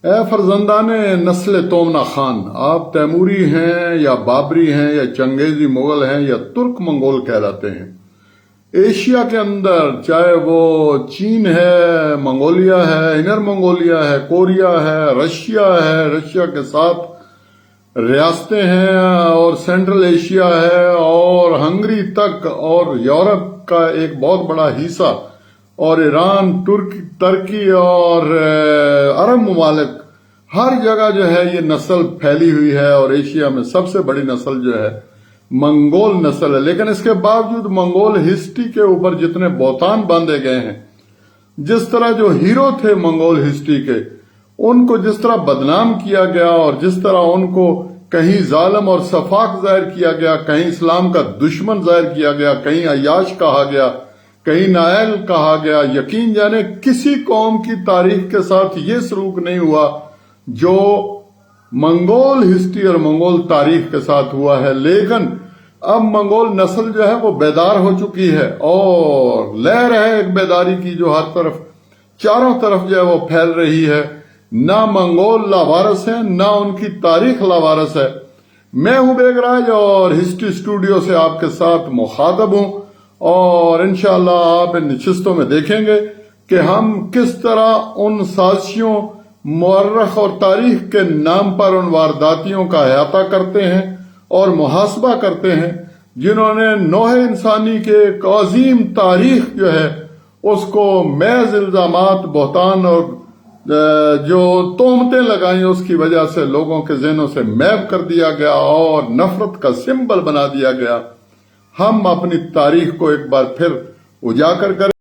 اے فرزندان نسل تومنا خان، آپ تیموری ہیں یا بابری ہیں یا چنگیزی مغل ہیں یا ترک منگول کہلاتے ہیں۔ ایشیا کے اندر چاہے وہ چین ہے، منگولیا ہے، انر منگولیا ہے، کوریا ہے، رشیا کے ساتھ ریاستیں ہیں، اور سینٹرل ایشیا ہے، اور ہنگری تک، اور یورپ کا ایک بہت بڑا حصہ، اور ایران، ترکی اور عرب ممالک، ہر جگہ جو ہے یہ نسل پھیلی ہوئی ہے، اور ایشیا میں سب سے بڑی نسل جو ہے منگول نسل ہے۔ لیکن اس کے باوجود منگول ہسٹری کے اوپر جتنے بہتان باندھے گئے ہیں، جس طرح جو ہیرو تھے منگول ہسٹری کے، ان کو جس طرح بدنام کیا گیا، اور جس طرح ان کو کہیں ظالم اور سفاک ظاہر کیا گیا، کہیں اسلام کا دشمن ظاہر کیا گیا، کہیں عیاش کہا گیا، کہیں نائل کہا گیا، یقین جانے کسی قوم کی تاریخ کے ساتھ یہ سلوک نہیں ہوا جو منگول ہسٹری اور منگول تاریخ کے ساتھ ہوا ہے۔ لیکن اب منگول نسل جو ہے وہ بیدار ہو چکی ہے، اور لہر ہے ایک بیداری کی جو ہر طرف، چاروں طرف جو ہے وہ پھیل رہی ہے۔ نہ منگول لاوارث ہیں، نہ ان کی تاریخ لاوارث ہے۔ میں ہوں بیگ راج، اور ہسٹری اسٹوڈیو سے آپ کے ساتھ مخاطب ہوں، اور انشاءاللہ آپ ان نشستوں میں دیکھیں گے کہ ہم کس طرح ان سازشوں، مورخ اور تاریخ کے نام پر ان وارداتیوں کا احاطہ کرتے ہیں اور محاسبہ کرتے ہیں، جنہوں نے نوح انسانی کے ایک عظیم تاریخ جو ہے اس کو محض الزامات، بہتان اور جو تہمتیں لگائیں، اس کی وجہ سے لوگوں کے ذہنوں سے محو کر دیا گیا اور نفرت کا سمبل بنا دیا گیا۔ ہم اپنی تاریخ کو ایک بار پھر اجاگر کریں۔